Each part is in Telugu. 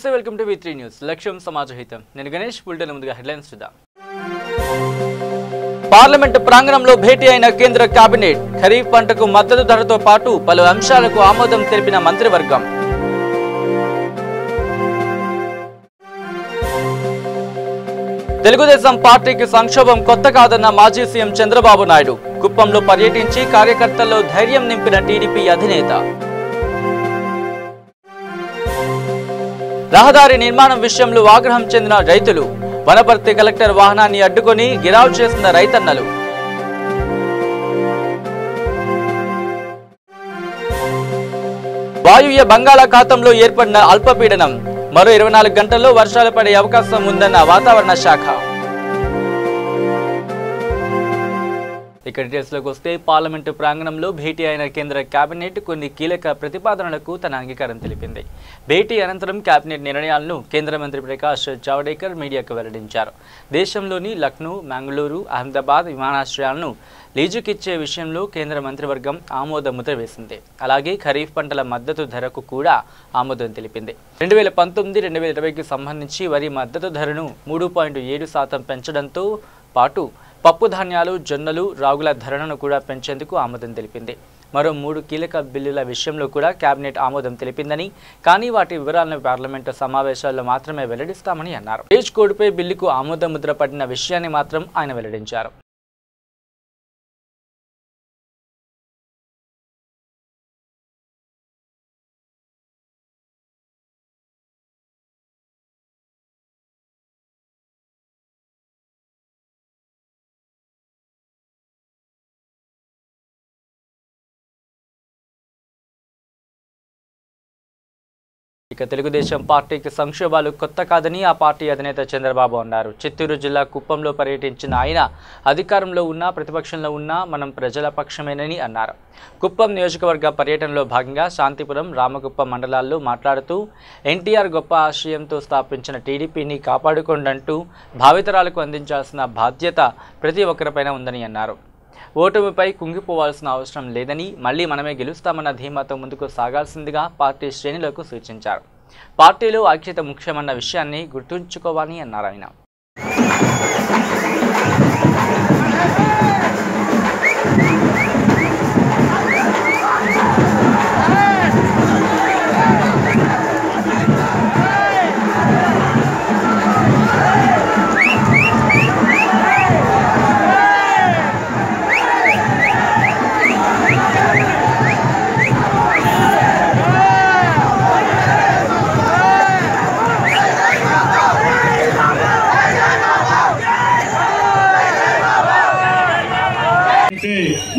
నమస్తే వెల్కమ్ టు V3 న్యూస్ లక్ష్యం సమాజహితం నేను గణేష్ బులెటిన్ ముందుగా హెడ్లైన్స్ చూద్దాం పార్లమెంట్ ప్రాంగణంలో భేటీ అయిన కేంద్ర కేబినెట్ ఖరీఫ్ పంటకు మద్దతు ధరతో పాటు పలు అంశాలకు ఆమోదం తెలిపిన మంత్రివర్గం తెలుగుదేశం పార్టీకి సంక్షోభం కొత్త కాదన్న మాజీ సీఎం చంద్రబాబు నాయుడు కుప్పంలో పర్యటించి కార్యకర్తల్లో ధైర్యం నింపిన టీడీపీ అధినేత రహదారి నిర్మాణం విషయంలో ఆగ్రహం చెందిన రైతులు వనపర్తి కలెక్టర్ వాహనాన్ని అడ్డుకొని గిరావ్ చేసిన రైతన్నలు వాయువ్య బంగాళాఖాతంలో ఏర్పడిన అల్పపీడనం మరో 24 గంటల్లో వర్షాలు పడే అవకాశం ఉందన్న వాతావరణ శాఖ ఇక డీటెయిల్స్లోకి వస్తే పార్లమెంటు ప్రాంగణంలో భేటీ అయిన కేంద్ర కేబినెట్ కొన్ని కీలక ప్రతిపాదనలకు తన అంగీకారం తెలిపింది. భేటీ అనంతరం కేబినెట్ నిర్ణయాలను కేంద్ర మంత్రి ప్రకాష్ జావడేకర్ మీడియాకు వెల్లడించారు. దేశంలోని లక్నో, మంగళూరు, అహ్మదాబాద్ విమానాశ్రయాలను లీజుకిచ్చే విషయంలో కేంద్ర మంత్రివర్గం ఆమోద ముద్ర వేసింది. అలాగే ఖరీఫ్ పంటల మద్దతు ధరకు కూడా ఆమోదం తెలిపింది. 2019-2020కి సంబంధించి వరి మద్దతు ధరను 3.7% పెంచడంతో పాటు పప్పు ధాన్యాలు, జొన్నలు, రాగుల ధరలను కూడా పెంచేందుకు ఆమోదం తెలిపింది. మరో 3 కీలక బిల్లుల విషయంలో కూడా కేబినెట్ ఆమోదం తెలిపిందని, కానీ వాటి వివరాలను పార్లమెంటు సమావేశాల్లో మాత్రమే వెల్లడిస్తామని అన్నారు. ఏజ్ కోడ్పై బిల్లుకు ఆమోద ముద్ర పడిన విషయాన్ని మాత్రం ఆయన వెల్లడించారు. ఇక తెలుగుదేశం పార్టీకి సంక్షోభాలు కొత్త కాదని ఆ పార్టీ అధినేత చంద్రబాబు అన్నారు. చిత్తూరు జిల్లా కుప్పంలో పర్యటించిన ఆయన అధికారంలో ఉన్నా ప్రతిపక్షంలో ఉన్నా మనం ప్రజల పక్షమేనని అన్నారు. కుప్పం నియోజకవర్గ పర్యటనలో భాగంగా శాంతిపురం, రామకుప్పం మండలాల్లో మాట్లాడుతూ ఎన్టీఆర్ గొప్ప ఆశయంతో స్థాపించిన టీడీపీని కాపాడుకోండంటూ భావితరాలకు అందించాల్సిన బాధ్యత ప్రతి ఒక్కరిపైన ఉందని అన్నారు. ఓటమిపై కుంగిపోవాల్సిన అవసరం లేదని, మళ్లీ మనమే గెలుస్తామన్న ధీమాతో ముందుకు సాగాల్సిందిగా పార్టీ శ్రేణులకు సూచించారు. పార్టీలో ఐక్యత ముఖ్యమన్న విషయాన్ని గుర్తుంచుకోవాలని అన్నారు ఆయన.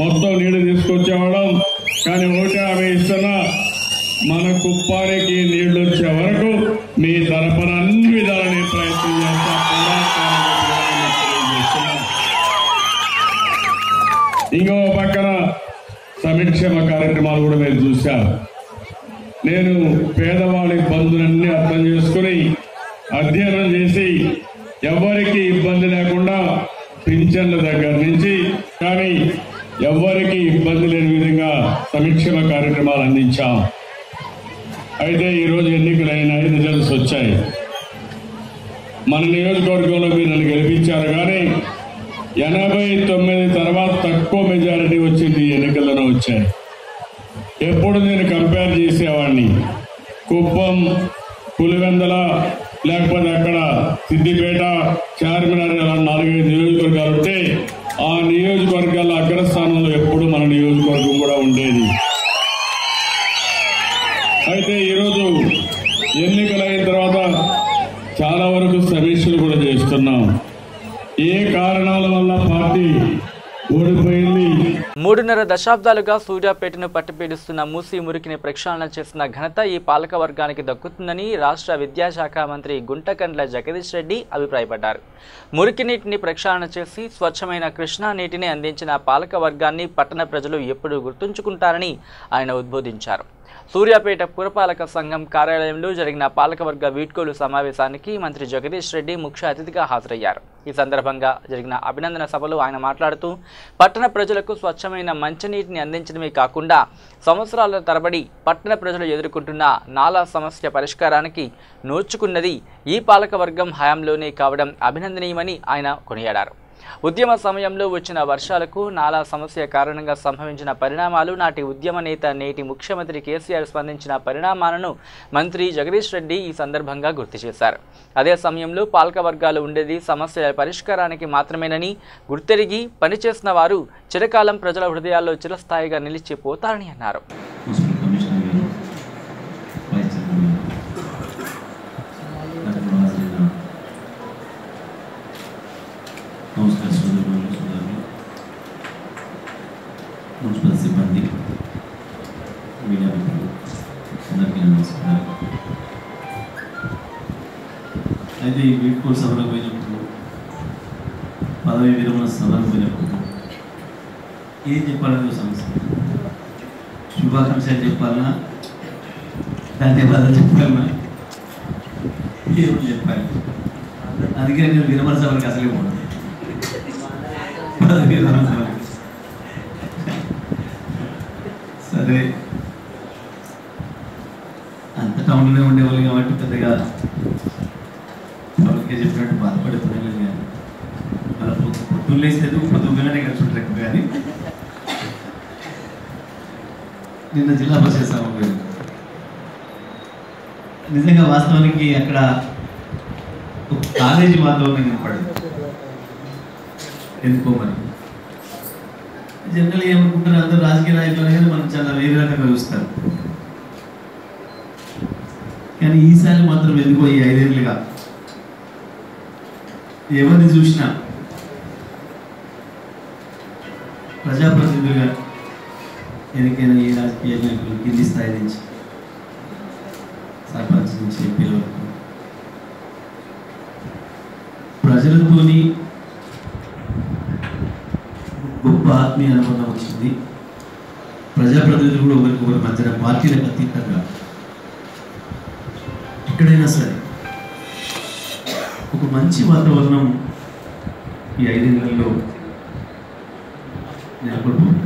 మొత్తం నీళ్లు తీసుకొచ్చేవాళ్ళం, కానీ ఒకటి ఆమె ఇస్తున్నా మన కుప్పానికి నీళ్లు వచ్చే వరకు మీ తరపున అన్ని విధాలని ప్రయత్నం చేస్తా. ఇంకో పక్కన సంక్షేమ కార్యక్రమాలు కూడా మీరు చూశారు. నేను పేదవాళ్ళ ఇబ్బందులన్నీ అర్థం చేసుకుని అధ్యయనం చేసి ఎవరికి ఇబ్బంది లేకుండా పింఛన్ల దగ్గర నుంచి కానీ ఎవరికి ఇబ్బంది లేని విధంగా సంక్షేమ కార్యక్రమాలు అందించాం. అయితే ఈరోజు ఎన్నికలైన రిజల్ట్స్ వచ్చాయి. మన నియోజకవర్గంలో మీరు నన్ను గెలిపించారు, కానీ 89 తర్వాత తక్కువ మెజారిటీ వచ్చింది ఎన్నికల్లోనే వచ్చాయి. ఎప్పుడు నేను కంపేర్ చేసేవాడిని కుప్పం, పులివెందల, లేకపోతే అక్కడ సిద్దిపేట, చార్మినార్, 4-5 నియోజకవర్గాలు ఉంటే ఆ నియోజకవర్గాల అగ్రస్థానంలో ఎప్పుడు మన నియోజకవర్గం కూడా ఉండేది. అయితే ఈరోజు ఎన్నికలైన తర్వాత చాలా వరకు సమీక్షలు కూడా చేస్తున్నాం. ఏ కారణాల వల్ల పార్టీ ఓడిపోయింది. 3.5 దశాబ్దాలుగా సూర్యాపేటను పట్టిపీడిస్తున్న మూసీ మురికిని ప్రక్షాళన చేసిన ఘనత ఈ పాలక వర్గానికి దక్కుతుందని రాష్ట్ర విద్యాశాఖ మంత్రి గుంటకండ్ల జగదీష్ రెడ్డి అభిప్రాయపడ్డారు. మురికి నీటిని ప్రక్షాళన చేసి స్వచ్ఛమైన కృష్ణా నీటిని అందించిన పాలక వర్గాన్ని పట్టణ ప్రజలు ఎప్పుడూ గుర్తుంచుకుంటారని ఆయన ఉద్బోధించారు. సూర్యాపేట పురపాలక సంఘం కార్యాలయంలో జరిగిన పాలకవర్గ వీడ్కోలు సమావేశానికి మంత్రి జగదీష్ రెడ్డి ముఖ్య అతిథిగా హాజరయ్యారు. ఈ సందర్భంగా జరిగిన అభినందన సభలో ఆయన మాట్లాడుతూ పట్టణ ప్రజలకు స్వచ్ఛమైన మంచినీటిని అందించడమే కాకుండా సంవత్సరాల తరబడి పట్టణ ప్రజలు ఎదుర్కొంటున్న నాలా సమస్య పరిష్కారానికి నోచుకున్నది ఈ పాలకవర్గం హయాంలోనే కావడం అభినందనీయమని ఆయన కొనియాడారు. ఉద్యమ సమయంలో వచ్చిన వర్షాలకు నాలా సమస్య కారణంగా సంభవించిన పరిణామాలు, నాటి ఉద్యమ నేత నేటి ముఖ్యమంత్రి కేసీఆర్ స్పందించిన పరిణామాలను మంత్రి జగదీష్ రెడ్డి ఈ సందర్భంగా గుర్తు చేశారు. అదే సమయంలో పాలకవర్గాలు ఉండేది సమస్యల పరిష్కారానికి మాత్రమేనని గుర్తెరిగి పనిచేసిన వారు చిరకాలం ప్రజల హృదయాల్లో చిరస్థాయిగా నిలిచిపోతారని అన్నారు. నమస్కారం సోదరులు, మున్సిపల్ సిబ్బంది, మీడియా మిత్రులు అందరికీ నమస్కారం. అయితే ఈ వీడ్కోలు సభలకు పోయినప్పుడు, పదవి విరమణ సభలకు పోయినప్పుడు ఏం చెప్పాలనే సమస్య. శుభాకాంక్షలు చెప్పాలన్నా, ధన్యవాదాలు చెప్పాలన్నా, ఏమో చెప్పాలి. అందుకే నేను విరమణ సభలకు అసలే పోను. సరే, అంత టౌన్లోనే ఉండేవాళ్ళు కాబట్టి పెద్దగా వాళ్ళకే చెప్పినట్టు బాధపడుతున్నాను. కానీ మన పొద్దున్న లేస్తే పొద్దుగానే కలిసి ఉంటారు. కానీ నిన్న జిల్లా పరిషత్ సభ నిజంగా వాస్తవానికి అక్కడ ఒక కాలేజీ వాతావరణం కనపడింది. ఎందుకో మరి జనరల్ ఏమనుకుంటారు, అందరూ రాజకీయ నాయకులు అనేది మనం చాలా వేరే రకంగా చూస్తారు. కానీ ఈసారి మాత్రం ఎందుకో ఈ 5 ఏళ్ళుగా ఎవరిని చూసినా ప్రజాప్రతినిధులుగా ఎన్నికైన ఈ రాజకీయ నాయకులు కింది స్థాయి నుంచి సర్పంచ్ నుంచి ఎంపీల వరకు ప్రజలతోని గొప్ప ఆత్మీయ అనుబంధం వచ్చింది. ప్రజాప్రతినిధులు కూడా ఒకరికొకరి మధ్యన పార్టీలకు అతీతంగా ఎక్కడైనా సరే ఒక మంచి వాతావరణం ఈ 5 ఏళ్లలో నెలకొల్పోయింది.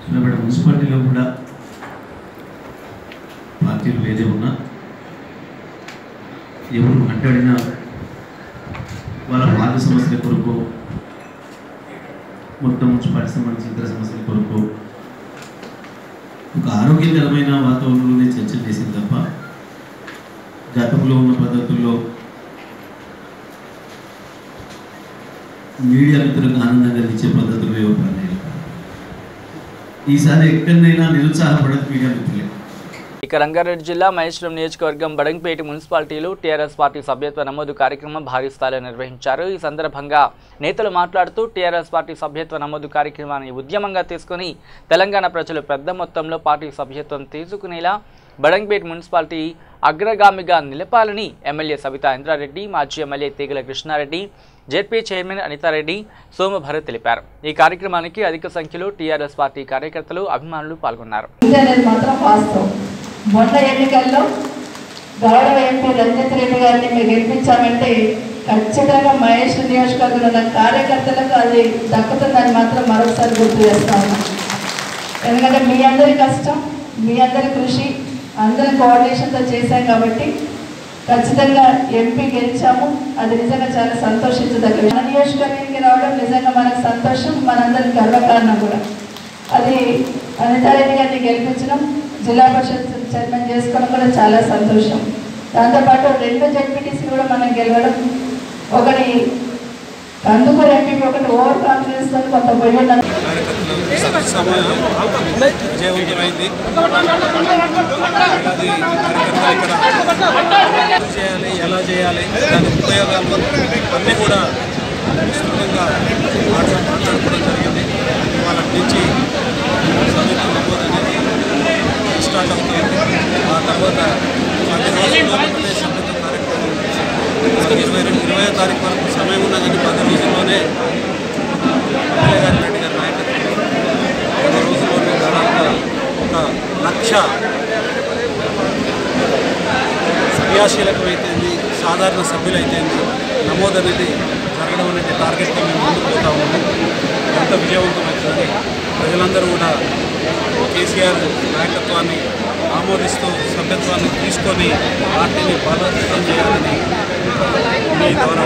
సూర్యాపేట మున్సిపాలిటీలో కూడా పార్టీలు ఏదే ఉన్నా ఎవరు మాట్లాడినా వాళ్ళ వార్డు సమస్యల కొరకు, మొత్తం మున్సిపాలిటీ సంబంధించిన ఇతర సమస్యల కొరకు ఒక ఆరోగ్యకరమైన వాతావరణంలోనే చర్చలు చేసింది తప్ప గతంలో ఉన్న పద్ధతుల్లో మీడియా మిత్రులకు ఆనందం కలిగించే పద్ధతులు ఇవ్వబడలేదు. ఈసారి ఎక్కడైనా నిరుత్సాహపడదు మీడియా మిత్రులే. ఇక రంగారెడ్డి జిల్లా మహేశ్వరం నియోజకవర్గం బడంగపేట మున్సిపాలిటీలో టీఆర్ఎస్ పార్టీ సభ్యత్వ నమోదు కార్యక్రమం భారీ స్థాయిలో నిర్వహించారు. ఈ సందర్భంగా నేతలు మాట్లాడుతూ టీఆర్ఎస్ పార్టీ సభ్యత్వ నమోదు కార్యక్రమాన్ని ఉద్యమంగా తీసుకుని తెలంగాణ ప్రజలు పెద్ద మొత్తంలో పార్టీ సభ్యత్వం తీసుకునేలా బడంగపేట మున్సిపాలిటీ అగ్రగామిగా నిలపాలని ఎమ్మెల్యే సబితా ఇంద్రారెడ్డి, మాజీ ఎమ్మెల్యే తీగల కృష్ణారెడ్డి, జెడ్పీ చైర్మన్ అనితారెడ్డి, సోమభరత్ తెలిపారు. ఈ కార్యక్రమానికి అధిక సంఖ్యలో టీఆర్ఎస్ పార్టీ కార్యకర్తలు, అభిమానులు పాల్గొన్నారు. మొన్న ఎన్నికల్లో గౌరవ ఎంపీ రంజిత్ రెడ్డి గారిని మేము గెలిపించామంటే ఖచ్చితంగా మహేష్ నియోజకవర్గంలో ఉన్న కార్యకర్తలకు అది దక్కుతుందని మాత్రం మరొకసారి గుర్తు చేస్తాము. ఎందుకంటే మీ అందరి కష్టం, మీ అందరి కృషి, అందరి కోఆర్డినేషన్తో చేశాం కాబట్టి ఖచ్చితంగా ఎంపీ గెలిచాము. అది నిజంగా చాలా సంతోషించదగ్గ మన నియోజకవర్గానికి రావడం నిజంగా మనకు సంతోషం, మనందరికి గర్వకారణం కూడా. అది అనితారెడ్డి గారిని గెలిపించడం, జిల్లా పరిషత్ చైర్మన్ చేసుకోవడం కూడా చాలా సంతోషం. దాంతోపాటు 2 జెడ్పీటీసీ కూడా మనం గెలవడం, ఒకటి కందుకూరు ఎంపీ, ఒకటి ఓవర్ కాన్ఫిడెన్స్ తో కొంత పోయిన ఎలా చేయాలి, దాని ఉపయోగాలు అన్నీ కూడా విస్తృతంగా మాట్లాడుకోవడం జరిగింది. వాళ్ళ నుంచి సభ్యత్వ నమోదు అనేది స్టార్ట్ అవుతుంది. ఆ తర్వాత 10 రోజుల్లోనే సభ్యత్వ కార్యక్రమం 20వ తారీఖు వరకు సమయం ఉన్నదని 10 రోజుల్లోనే ఎమ్మెల్యే గారి రెడ్డి గారి నాయకత్వంలో 10 రోజుల్లోనే దాదాపుగా ఒక సాధారణ సభ్యులైతే నమోదు అనేది జరగడం అనేది టార్గెట్గా మేము ముందుకు పోతా ఉన్నాము. ఎంత విజయవంతమవుతుంది ప్రజలందరూ కూడా కేసీఆర్ నాయకత్వాన్ని ఆమోదిస్తూ సభ్యత్వాన్ని తీసుకొని పార్టీని బలోపేతం చేయాలని మీ ద్వారా.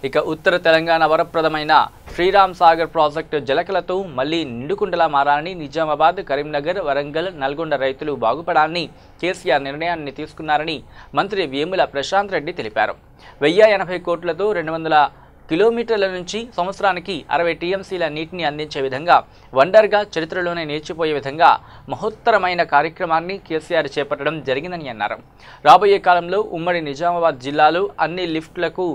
ఇక ఉత్తర తెలంగాణ వరప్రదమైన శ్రీరామ్ సాగర్ ప్రాజెక్టు జలకలతో మళ్లీ నిండుకుండలా మారాలని నిజామాబాద్, కరీంనగర్, వరంగల్, నల్గొండ రైతులు బాగుపడాలని కేసీఆర్ నిర్ణయాన్ని తీసుకున్నారని మంత్రి వేముల ప్రశాంత్ రెడ్డి తెలిపారు. 1080 కోట్లతో 200 కిలోమీటర్ల నుంచి సంవత్సరానికి 60 టీఎంసీల నీటిని అందించే విధంగా వండర్గా చరిత్రలోనే నిలిచిపోయే విధంగా మహోత్తరమైన కార్యక్రమాన్ని కేసీఆర్ చేపట్టడం జరిగిందని అన్నారు. రాబోయే కాలంలో ఉమ్మడి నిజామాబాద్ జిల్లాలో అన్ని లిఫ్టులకు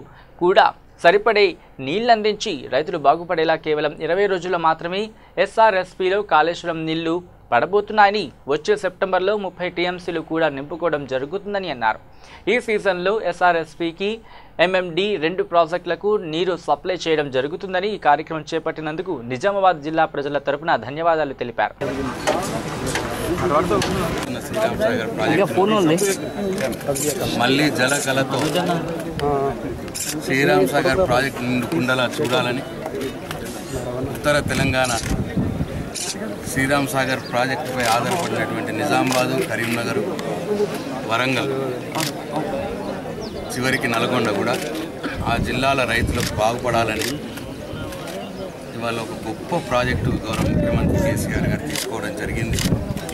కూడా సరిపడే నీళ్లందించి రైతులు బాగుపడేలా కేవలం 20 రోజుల్లో మాత్రమే ఎస్ఆర్ఎస్పీలో కాళేశ్వరం నీళ్లు పడబోతున్నాయని, వచ్చే సెప్టెంబర్లో 30 టీఎంసీలు కూడా నింపుకోవడం జరుగుతుందని అన్నారు. ఈ సీజన్లో ఎస్ఆర్ఎస్పీకి ఎంఎండి 2 ప్రాజెక్టులకు నీరు సప్లై చేయడం జరుగుతుందని ఈ కార్యక్రమం చేపట్టినందుకు నిజామాబాద్ జిల్లా ప్రజల తరపున ధన్యవాదాలు తెలిపారు. శ్రీరామ్ సాగర్ ప్రాజెక్టు మళ్ళీ జలకలతో శ్రీరామ్ సాగర్ ప్రాజెక్టు నిండుకుండలా చూడాలని ఉత్తర తెలంగాణ శ్రీరామ్ సాగర్ ప్రాజెక్టుపై ఆధారపడినటువంటి నిజామాబాదు, కరీంనగర్, వరంగల్, చివరికి నల్గొండ కూడా ఆ జిల్లాల రైతులకు బాగుపడాలని ఇవాళ ఒక గొప్ప ప్రాజెక్టు గౌరవ ముఖ్యమంత్రి కేసీఆర్ గారు తీసుకోవడం జరిగింది.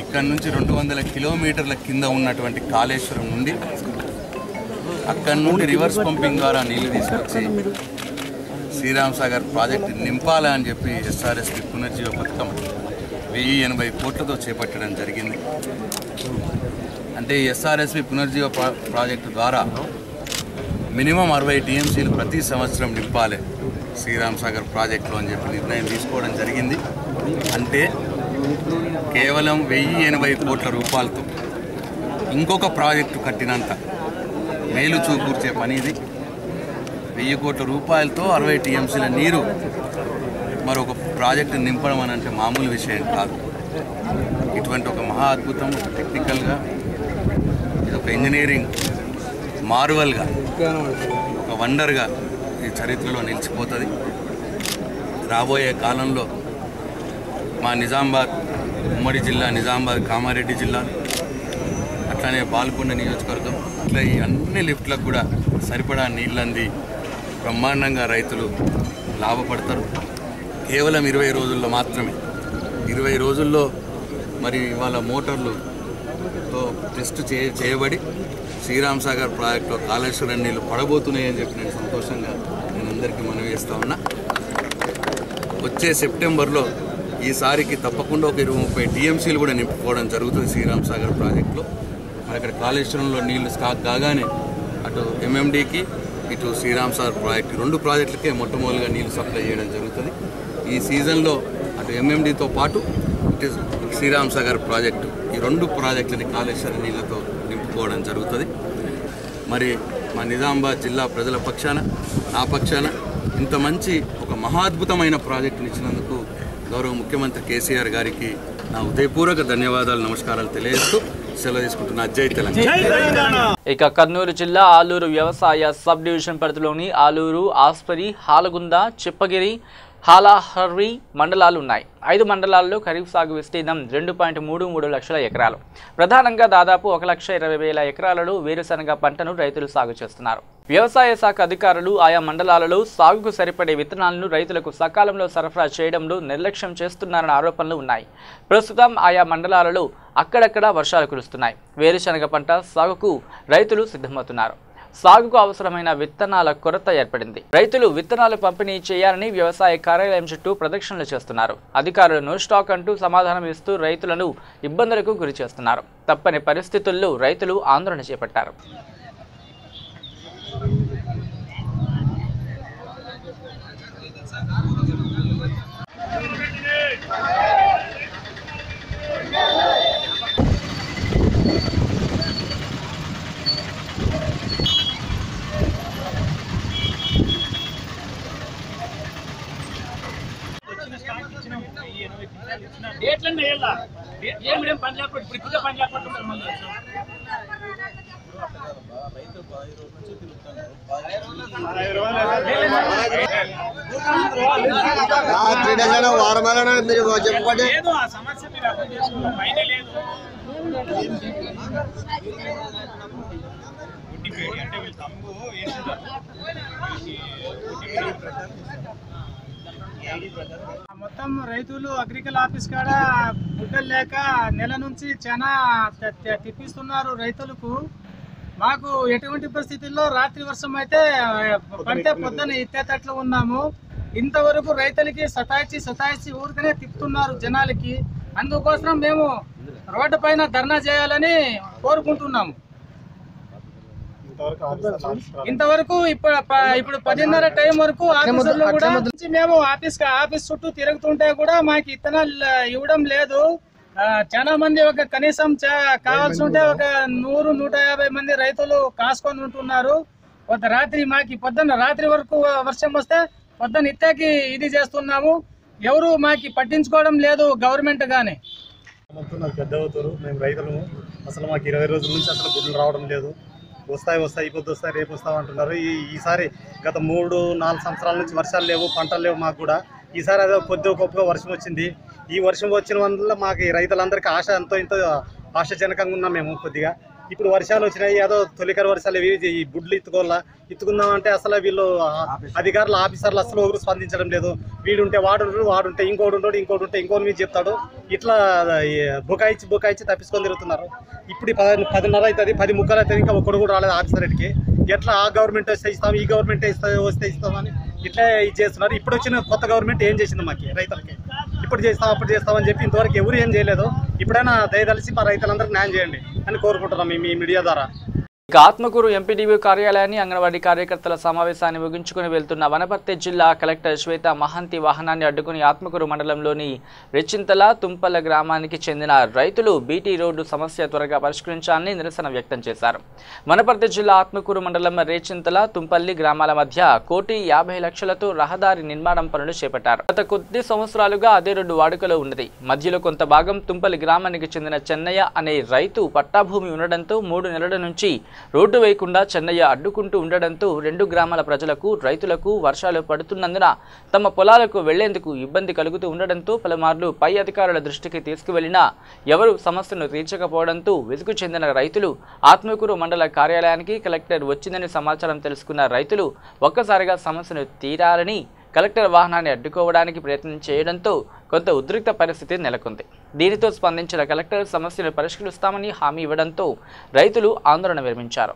ఇక్కడ నుంచి 200 కిలోమీటర్ల కింద ఉన్నటువంటి కాళేశ్వరం నుండి అక్కడి నుండి రివర్స్ పంపింగ్ ద్వారా నీళ్లు తీసుకొచ్చి శ్రీరామ్ సాగర్ ప్రాజెక్టు నింపాలని చెప్పి ఎస్ఆర్ఎస్పీ పునర్జీవ పథకం 1080 కోట్లతో చేపట్టడం జరిగింది. అంటే ఎస్ఆర్ఎస్పీ పునర్జీవ ప్రాజెక్టు ద్వారా మినిమం 60 టీఎంసీలు ప్రతి సంవత్సరం నింపాలి శ్రీరామ్ సాగర్ ప్రాజెక్టులో అని చెప్పి నిర్ణయం తీసుకోవడం జరిగింది. అంటే కేవలం 1080 కోట్ల రూపాయలతో ఇంకొక ప్రాజెక్టు కట్టినంత మేలు చూకూర్చే పని ఇది. 1000 కోట్ల రూపాయలతో 60 టీఎంసీల నీరు మరొక ప్రాజెక్టు నింపడం అని అంటే మామూలు విషయం కాదు. ఇటువంటి ఒక మహా అద్భుతం టెక్నికల్గా, ఇది ఒక ఇంజనీరింగ్ మార్వల్గా, ఒక వండర్గా ఈ చరిత్రలో నిలిచిపోతుంది. రాబోయే కాలంలో మా నిజామాబాద్ ఉమ్మడి జిల్లా, నిజామాబాద్ కామారెడ్డి జిల్లా, అట్లానే పాల్కొండ నియోజకవర్గం, ఇట్లా ఈ అన్ని లిఫ్ట్లకు కూడా సరిపడా నీళ్ళంది బ్రహ్మాండంగా రైతులు లాభపడతారు. కేవలం 20 రోజుల్లో మాత్రమే, 20 రోజుల్లో మరి ఇవాళ మోటార్లుతో టెస్ట్ చేయబడి శ్రీరామ్ సాగర్ ప్రాజెక్టులో కాళేశ్వరం నీళ్ళు పడబోతున్నాయని చెప్పి నేను సంతోషంగా నేను అందరికీ మనవి చేస్తూ ఉన్నా. వచ్చే సెప్టెంబర్లో ఈసారికి తప్పకుండా ఒక 20-30 టీఎంసీలు కూడా నింపుకోవడం జరుగుతుంది శ్రీరామ్ సాగర్ ప్రాజెక్టులో. మరి అక్కడ కాళేశ్వరంలో నీళ్లు స్టాక్ కాగానే అటు ఎంఎండికి, ఇటు శ్రీరామ్ సాగర్ ప్రాజెక్టు 2 ప్రాజెక్టులకే మొట్టమొదటిగా నీళ్లు సప్లై చేయడం జరుగుతుంది. ఈ సీజన్లో అటు ఎంఎండితో పాటు ఇటు శ్రీరామ్ సాగర్ ప్రాజెక్టు, ఈ 2 ప్రాజెక్టులని కాళేశ్వరం నీళ్లతో నింపుకోవడం జరుగుతుంది. మరి మా నిజామాబాద్ జిల్లా ప్రజల పక్షాన, నా పక్షాన ఇంత మంచి ఒక మహాద్భుతమైన ప్రాజెక్టుని ఇచ్చినందుకు గౌరవ ముఖ్యమంత్రి కేసీఆర్ గారికి నా హృదయపూర్వక ధన్యవాదాలు, నమస్కారాలు తెలియజేస్తూ సెలవు తీసుకుంటున్నా. జై తెలంగాణ. ఇక కర్నూలు జిల్లా ఆలూరు వ్యవసాయ సబ్ డివిజన్ పరిధిలోని ఆలూరు, ఆస్పరి, హాలగుంద, చిప్పగిరి, హాలాహర్వి మండలాలు ఉన్నాయి. 5 మండలాల్లో ఖరీఫ్ సాగు విస్తీర్ణం 2.33 లక్షల ఎకరాలు. ప్రధానంగా దాదాపు 1,20,000 ఎకరాలలో వేరుశనగ పంటను రైతులు సాగు చేస్తున్నారు. వ్యవసాయ శాఖ అధికారులు ఆయా మండలాలలో సాగుకు సరిపడే విత్తనాలను రైతులకు సకాలంలో సరఫరా చేయడంలో నిర్లక్ష్యం చేస్తున్నారన్న ఆరోపణలు ఉన్నాయి. ప్రస్తుతం ఆయా మండలాలలో అక్కడక్కడ వర్షాలు కురుస్తున్నాయి. వేరుశనగ పంట సాగుకు రైతులు సిద్ధమవుతున్నారు. సాగుకు అవసరమైన విత్తనాల కొరత ఏర్పడింది. రైతులు విత్తనాలు పంపిణీ చేయాలని వ్యవసాయ కార్యాలయం చుట్టూ ప్రదక్షిణలు చేస్తున్నారు. అధికారులు నో స్టాక్ అంటూ సమాధానం ఇస్తూ రైతులను ఇబ్బందులకు గురి చేస్తున్నారు. తప్పని పరిస్థితుల్లో రైతులు ఆందోళన చేపట్టారు. డేట్లన్నీ వేయాలా? ఏం పని లేకపోతే ఇప్పుడు పని లేకపోతే మొత్తం రైతులు అగ్రికల్ ఆఫీస్ కాడ గుడ్డలు లేక నెల నుంచి చాలా తిప్పిస్తున్నారు రైతులకు. మాకు ఎటువంటి పరిస్థితుల్లో రాత్రి వర్షం అయితే పడితే పొద్దున ఎత్తేటట్లు ఉన్నాము. ఇంతవరకు రైతులకి సతాయిచి ఊరికనే తిప్పుతున్నారు జనాలకి. అందుకోసం మేము రోడ్డు పైన ధర్నా చేయాలని కోరుకుంటున్నాము. ఇంతవరకు ఇప్పుడు 10:30 టైం వరకు ఆఫీసుల్లో కూడా మేము ఆఫీస్ చుట్టూ తిరుగుతుంటే కూడా మాకు ఇత్తనాలు ఇవ్వడం లేదు. చాలా మంది కనీసం కావాల్సి ఉంటే 100-150 మంది రైతులు కాసుకొని ఉంటున్నారు. పొద్దున్న రాత్రి వరకు వర్షం వస్తే పొద్దున్న ఇత్తాకి ఇది చేస్తున్నాము. ఎవరు మాకు పట్టించుకోవడం లేదు గవర్నమెంట్ గానీ. పెద్ద అవుతారు మేము రైతులము. అసలు మాకు 20 రోజుల నుంచి అసలు గుడ్లు రావడం లేదు. వస్తాయి ఇప్పుడు వస్తాయి రేపు వస్తాం అంటున్నారు. ఈసారి గత 3-4 సంవత్సరాల నుంచి వర్షాలు లేవు, పంటలు లేవు. మాకు కూడా ఈసారి అదే కొద్దిగా గొప్పగా వర్షం వచ్చింది. ఈ వర్షం వచ్చిన వల్ల మాకు రైతులందరికీ ఎంతో ఆశాజనకంగా ఉన్నాం మేము. కొద్దిగా ఇప్పుడు వర్షాలు వచ్చినాయి, ఏదో తొలికరి వర్షాలు ఈ బుడ్లు ఎత్తుకుందామంటే అసలు వీళ్ళు అధికారులు ఆఫీసర్లు అసలు ఒకరు స్పందించడం లేదు. వీడుంటే వాడుంటే ఇంకోటి ఉంటే ఇంకోటి మీద చెప్తాడు. ఇట్లా బుకాయిచ్చి తప్పించుకొని తిరుగుతున్నారు. ఇప్పుడు 10:30 అవుతుంది, 10:30 అవుతుంది, ఇంకా ఒక్కడు కూడా రాలేదు ఆఫీసర్కి. ఎట్లా ఆ గవర్నమెంట్ వస్తే ఇస్తాం, ఈ గవర్నమెంట్ వస్తే ఇస్తామని ఇట్లా ఇది చేస్తున్నారు. ఇప్పుడు వచ్చిన కొత్త గవర్నమెంట్ ఏం చేసింది మాకు రైతులకి? ఇప్పుడు చేస్తాం అప్పుడు చేస్తామని చెప్పి ఇంతవరకు ఎవరు ఏం చేయలేదు. ఇప్పుడైనా దయదలిసి మా రైతులందరికీ న్యాయం చేయండి అని కోరుకుంటున్నాం మీ మీడియా ద్వారా. ఇక ఆత్మకూరు ఎంపీడీఓ కార్యాలయాన్ని అంగన్వాడీ కార్యకర్తల సమావేశాన్ని ముగించుకుని వెళ్తున్న వనపర్తి జిల్లా కలెక్టర్ శ్వేత మహంతి వాహనాన్ని అడ్డుకుని ఆత్మకూరు మండలంలోని రెచ్చింతల తుంపల్ల గ్రామానికి చెందిన రైతులు బీటీ రోడ్డు సమస్య త్వరగా పరిష్కరించాలని నిరసన వ్యక్తం చేశారు. వనపర్తి జిల్లా ఆత్మకూరు మండలం రేచింతల తుంపల్లి గ్రామాల మధ్య 1,50 లక్షలతో రహదారి నిర్మాణం పనులు చేపట్టారు. గత కొద్ది సంవత్సరాలుగా అదే రోడ్డు వాడుకలో ఉన్నది. మధ్యలో కొంత భాగం తుంపల్లి గ్రామానికి చెందిన చెన్నయ్య అనే రైతు పట్టాభూమి ఉండడంతో 3 నెలల నుంచి రోడ్డు వేయకుండా చెన్నయ్య అడ్డుకుంటూ ఉండడంతో 2 గ్రామాల ప్రజలకు రైతులకు వర్షాలు పడుతున్నందున తమ పొలాలకు వెళ్లేందుకు ఇబ్బంది కలుగుతూ ఉండడంతో పలుమార్లు పై అధికారుల దృష్టికి తీసుకువెళ్లినా ఎవరు సమస్యను తీర్చకపోవడంతో విసుగు చెందిన రైతులు ఆత్మకూరు మండల కార్యాలయానికి కలెక్టర్ వచ్చిందని సమాచారం తెలుసుకున్న రైతులు ఒక్కసారిగా సమస్యను తీరాలని కలెక్టర్ వాహనాన్ని అడ్డుకోవడానికి ప్రయత్నం చేయడంతో కొంత ఉద్రిక్త పరిస్థితి నెలకొంది. దీనితో స్పందించిన కలెక్టర్ సమస్యను పరిష్కరిస్తామని హామీ ఇవ్వడంతో రైతులు ఆందోళన విరమించారు.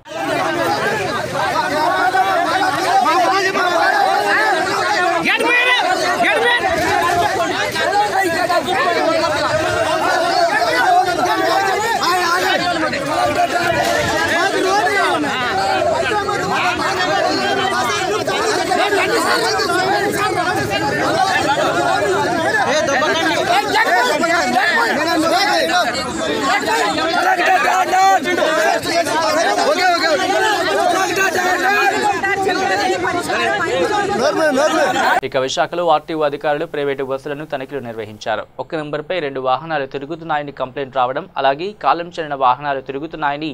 ఇక విశాఖలో ఆర్టీఓ అధికారులు ప్రైవేటు బస్సులను తనిఖీలు నిర్వహించారు. ఒక్క నెంబర్పై 2 వాహనాలు తిరుగుతున్నాయని కంప్లైంట్ రావడం, అలాగే కాలం చెల్లిన వాహనాలు తిరుగుతున్నాయని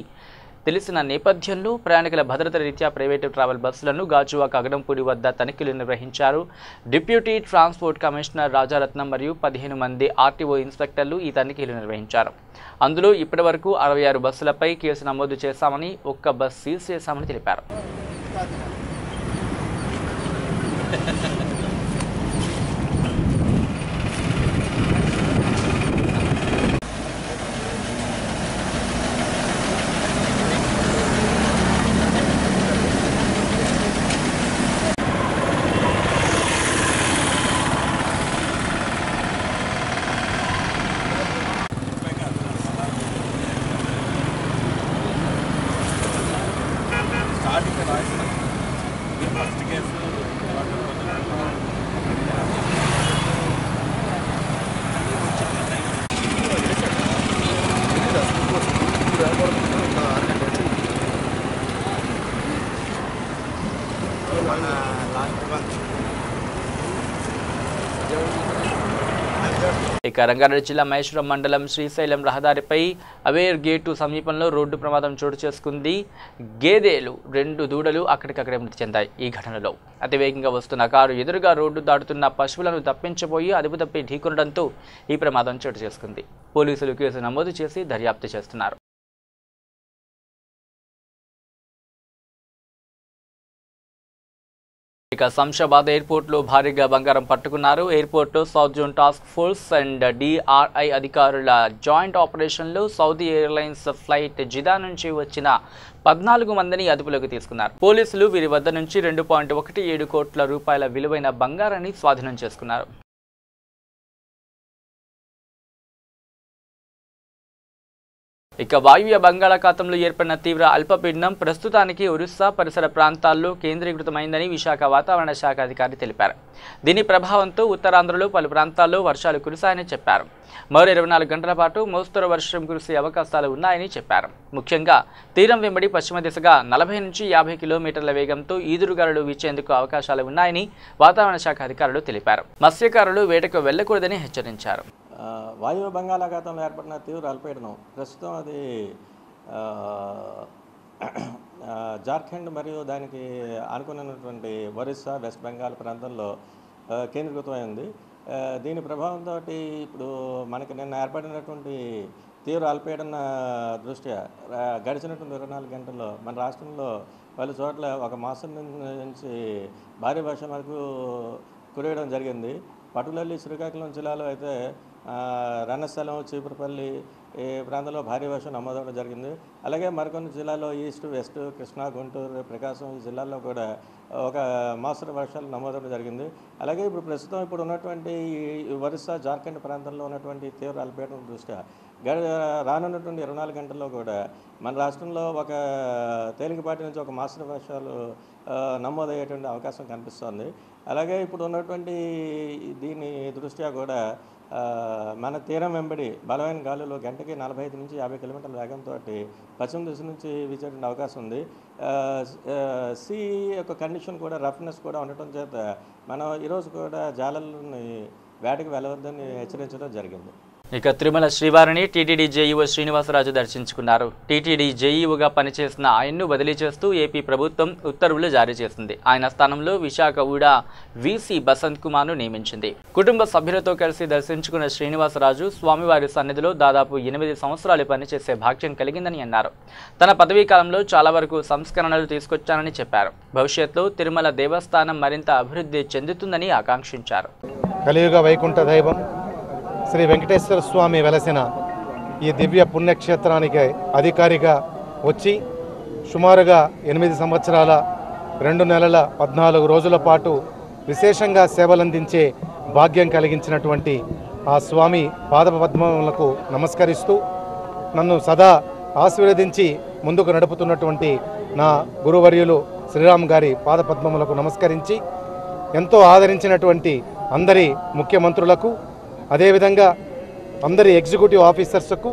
తెలిసిన నేపథ్యంలో ప్రయాణికుల భద్రత రీత్యా ప్రైవేటు ట్రావెల్ బస్సులను గాజువాక అగడంపూడి వద్ద తనిఖీలు నిర్వహించారు. డిప్యూటీ ట్రాన్స్పోర్ట్ కమిషనర్ రాజారత్నం మరియు 15 మంది ఆర్టీఓ ఇన్స్పెక్టర్లు ఈ తనిఖీలు నిర్వహించారు. అందులో ఇప్పటివరకు 66 బస్సులపై కేసు నమోదు చేశామని, 1 బస్ సీజ్ చేశామని తెలిపారు. ఇక రంగారెడ్డి జిల్లా మహేశ్వరం మండలం శ్రీశైలం రహదారిపై అవేర్ గేటు సమీపంలో రోడ్డు ప్రమాదం చోటు చేసుకుంది. గేదెలు 2 దూడలు అక్కడికక్కడే మృతి చెందాయి. ఈ ఘటనలో అతివేగంగా వస్తున్న కారు ఎదురుగా రోడ్డు దాటుతున్న పశువులను తప్పించబోయి అదుపు తప్పి ఢీకొనడంతో ఈ ప్రమాదం చోటు చేసుకుంది. పోలీసులు కేసు నమోదు చేసి దర్యాప్తు చేస్తున్నారు. ఇక శంషాబాద్ ఎయిర్పోర్ట్లో భారీగా బంగారం పట్టుకున్నారు. ఎయిర్పోర్ట్లో south zone task force and DRI అధికారుల జాయింట్ ఆపరేషన్లో సౌదీ ఎయిర్లైన్స్ ఫ్లైట్ జిదా నుంచి వచ్చిన 14 మందిని అదుపులోకి తీసుకున్నారు. పోలీసులు వీరి వద్ద నుంచి 2.17 కోట్ల రూపాయల విలువైన బంగారాన్ని స్వాధీనం చేసుకున్నారు. ఇక వాయువ్య బంగాళాఖాతంలో ఏర్పడిన తీవ్ర అల్పపీడనం ప్రస్తుతానికి ఒరిస్సా పరిసర ప్రాంతాల్లో కేంద్రీకృతమైందని విశాఖ వాతావరణ శాఖ అధికారి తెలిపారు. దీని ప్రభావంతో ఉత్తరాంధ్రలో పలు ప్రాంతాల్లో వర్షాలు కురిశాయని చెప్పారు. మరో 24 గంటల పాటు మోస్తరు వర్షం కురిసే అవకాశాలు ఉన్నాయని చెప్పారు. ముఖ్యంగా తీరం వెంబడి పశ్చిమ దిశగా 40 నుంచి 50 కిలోమీటర్ల వేగంతో ఈదురుగాలులు వీచేందుకు అవకాశాలు ఉన్నాయని వాతావరణ శాఖ అధికారులు తెలిపారు. మత్స్యకారులు వేటకు వెళ్లకూడదని హెచ్చరించారు. వాయువ్య బంగాళాఖాతంలో ఏర్పడిన తీవ్ర అల్పపీడనం ప్రస్తుతం అది జార్ఖండ్ మరియు దానికి ఆనుకున్నటువంటి ఒరిస్సా వెస్ట్ బెంగాల్ ప్రాంతంలో కేంద్రీకృతమైంది. దీని ప్రభావంతో ఇప్పుడు మనకి నిన్న ఏర్పడినటువంటి తీవ్ర అల్పపీడన దృష్ట్యా గడిచినటువంటి 24 గంటల్లో మన రాష్ట్రంలో పలు చోట్ల ఒక మాసం నుంచి భారీ వర్షం వరకు కురియడం జరిగింది. పట్టులల్లి శ్రీకాకుళం జిల్లాలో అయితే రణస్థలం చీపురపల్లి ఈ ప్రాంతంలో భారీ వర్షం నమోదవడం జరిగింది. అలాగే మరికొన్ని జిల్లాల్లో ఈస్ట్ వెస్ట్ కృష్ణా గుంటూరు ప్రకాశం ఈ జిల్లాల్లో కూడా ఒక మోస్తరు వర్షాలు నమోదవడం జరిగింది. అలాగే ఇప్పుడు ఉన్నటువంటి ఒరిస్సా జార్ఖండ్ ప్రాంతంలో ఉన్నటువంటి తీవ్ర అల్పపీడనం దృష్ట్యా రానున్నటువంటి 24 గంటల్లో కూడా మన రాష్ట్రంలో ఒక తేలికపాటి నుంచి ఒక మోస్తరు వర్షాలు నమోదయ్యేటువంటి అవకాశం కనిపిస్తోంది. అలాగే ఇప్పుడు ఉన్నటువంటి దీని దృష్ట్యా కూడా మన తీరం వెంబడి బలమైన గాలులు గంటకి 45 నుంచి 50 కిలోమీటర్ల వేగంతో పశ్చిమ దిశ నుంచి వీచేటువంటి అవకాశం ఉంది. సీ యొక్క కండిషన్ కూడా రఫ్నెస్ కూడా ఉండటం చేత మనం ఈరోజు కూడా జాలర్లని వేటకు వెళ్ళవద్దని హెచ్చరించడం జరిగింది. ఇక తిరుమల శ్రీవారిని టీటీడీ జేఈఓ శ్రీనివాసరాజు దర్శించుకున్నారు. టీటీడీ జేఈఓగా పనిచేసిన ఆయన్ను బదిలీ చేస్తూ ఏపీ ప్రభుత్వం ఉత్తర్వులు జారీ చేసింది. ఆయన స్థానంలో విశాఖ ఊడా వీసీ బసంత్ కుమార్ను నియమించింది. కుటుంబ సభ్యులతో కలిసి దర్శించుకున్న శ్రీనివాసరాజు స్వామివారి సన్నిధిలో దాదాపు 8 సంవత్సరాలు పనిచేసే భాగ్యం కలిగిందని అన్నారు. తన పదవీ కాలంలో చాలా వరకు సంస్కరణలు తీసుకొచ్చానని చెప్పారు. భవిష్యత్తులో తిరుమల దేవస్థానం మరింత అభివృద్ధి చెందుతుందని ఆకాంక్షించారు. కలియుగ వైకుంఠ దైవం శ్రీ వెంకటేశ్వర స్వామి వెలసిన ఈ దివ్య పుణ్యక్షేత్రానికి అధికారిగా వచ్చి సుమారుగా 8 సంవత్సరాల 2 నెలల 14 రోజుల పాటు విశేషంగా సేవలందించే భాగ్యం కలిగించినటువంటి ఆ స్వామి పాదపద్మములకు నమస్కరిస్తూ నన్ను సదా ఆశీర్వదించి ముందుకు నడుపుతున్నటువంటి నా గురువర్యులు శ్రీరామ్ గారి పాదపద్మములకు నమస్కరించి ఎంతో ఆదరించినటువంటి అందరి ముఖ్యమంత్రులకు అదేవిధంగా అందరి ఎగ్జిక్యూటివ్ ఆఫీసర్స్కు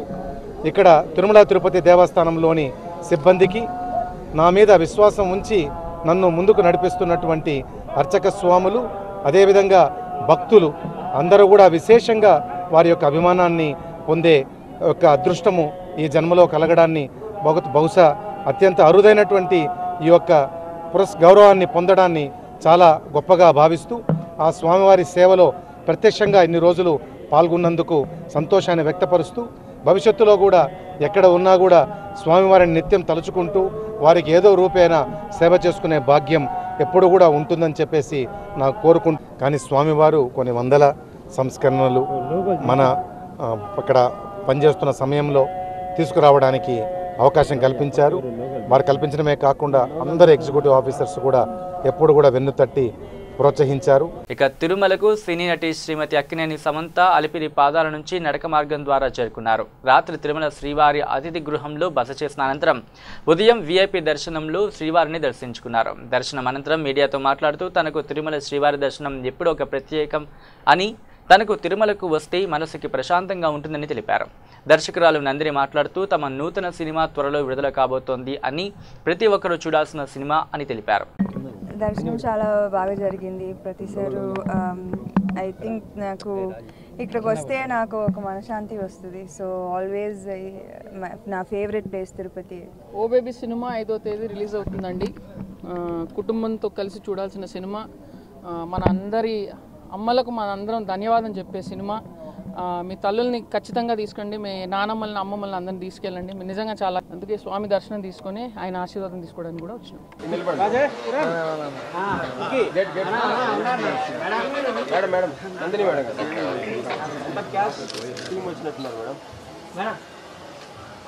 ఇక్కడ తిరుమల తిరుపతి దేవస్థానంలోని సిబ్బందికి నా మీద విశ్వాసం ఉంచి నన్ను ముందుకు నడిపిస్తున్నటువంటి అర్చక స్వాములు అదేవిధంగా భక్తులు అందరూ కూడా విశేషంగా వారి యొక్క అభిమానాన్ని పొందే యొక్క అదృష్టము ఈ జన్మలో కలగడాన్ని బహుశా అత్యంత అరుదైనటువంటి ఈ యొక్క గౌరవాన్ని పొందడాన్ని చాలా గొప్పగా భావిస్తూ ఆ స్వామివారి సేవలో ప్రత్యక్షంగా ఇన్ని రోజులు పాల్గొన్నందుకు సంతోషాన్ని వ్యక్తపరుస్తూ భవిష్యత్తులో కూడా ఎక్కడ ఉన్నా కూడా స్వామివారిని నిత్యం తలుచుకుంటూ వారికి ఏదో రూపేణ సేవ చేసుకునే భాగ్యం ఎప్పుడు కూడా ఉంటుందని చెప్పేసి నాకు కోరుకుంటూ కానీ స్వామివారు కొన్ని వందల సంస్కరణలు మన అక్కడ పనిచేస్తున్న సమయంలో తీసుకురావడానికి అవకాశం కల్పించారు. వారు కల్పించడమే కాకుండా అందరు ఎగ్జిక్యూటివ్ ఆఫీసర్స్ కూడా ఎప్పుడు కూడా వెన్నుతట్టి ప్రోత్సహించారు. ఇక తిరుమలకు సినీ నటి శ్రీమతి అక్కినేని సమంత అలిపిరి పాదాల నుంచి నడక మార్గం ద్వారా చేరుకున్నారు. రాత్రి తిరుమల శ్రీవారి అతిథి గృహంలో బస చేసిన అనంతరం ఉదయం VIP దర్శనంలో శ్రీవారిని దర్శించుకున్నారు. దర్శనం అనంతరం మీడియాతో మాట్లాడుతూ తనకు తిరుమల శ్రీవారి దర్శనం ఎప్పుడూ ఒక ప్రత్యేకం అని తనకు తిరుమలకు వస్తే మనసుకి ప్రశాంతంగా ఉంటుందని తెలిపారు. దర్శకురాలు నందిని మాట్లాడుతూ తమ నూతన సినిమా త్వరలో విడుదల కాబోతోంది అని ప్రతి ఒక్కరూ చూడాల్సిన సినిమా అని తెలిపారు. దర్శనం చాలా బాగా జరిగింది. ప్రతిసారి ఐ థింక్ నాకు ఇక్కడికి వస్తే నాకు ఒక మనశ్శాంతి వస్తుంది. సో ఆల్వేస్ నా ఫేవరెట్ ప్లేస్ తిరుపతి. ఓ బేబీ సినిమా 5వ తేదీ రిలీజ్ అవుతుందండి. కుటుంబంతో కలిసి చూడాల్సిన సినిమా. మన అందరి అమ్మలకు మనందరం ధన్యవాదం చెప్పే సినిమా. మీ తల్లుల్ని ఖచ్చితంగా తీసుకండి, మీ నానమ్మల్ని అమ్మమ్మల్ని అందరిని తీసుకెళ్ళండి. మీరు నిజంగా చాలా, అందుకే స్వామి దర్శనం తీసుకొని ఆయన ఆశీర్వాదం తీసుకోవడానికి కూడా వచ్చినాం.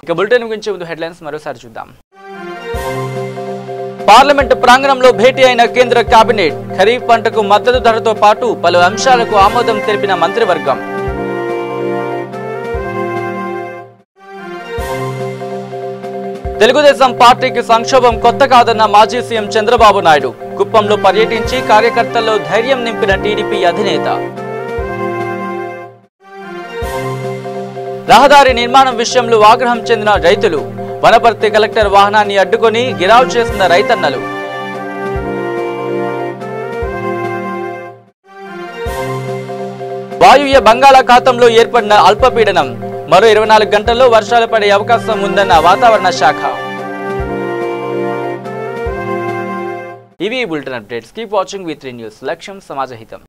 ఇక బులెటిన్ గురించి ముందు హెడ్లైన్స్ మరోసారి చూద్దాం. పార్లమెంటు ప్రాంగణంలో భేటీ అయిన కేంద్ర కేబినెట్. ఖరీఫ్ పంటకు మద్దతు ధరతో పాటు పలు అంశాలకు ఆమోదం తెలిపిన మంత్రివర్గం. తెలుగుదేశం పార్టీకి సంక్షోభం కొత్త కాదన్న మాజీ సీఎం చంద్రబాబు నాయుడు. కుప్పంలో పర్యటించి కార్యకర్తల్లో ధైర్యం నింపిన టీడీపీ అధినేత. రహదారి నిర్మాణం విషయంలో ఆగ్రహం చెందిన రైతులు. వనపర్తి కలెక్టర్ వాహనాన్ని అడ్డుకొని గిరావ్ చేసిన రైతన్నలు. వాయువ్య బంగాళాఖాతంలో ఏర్పడిన అల్పపీడనం. మరో 24 గంటల్లో వర్షాలు పడే అవకాశం ఉందన్న వాతావరణ శాఖ. ఇవి bulletin updates. Keep watching V3 news. లక్ష్యం సమాజహితం.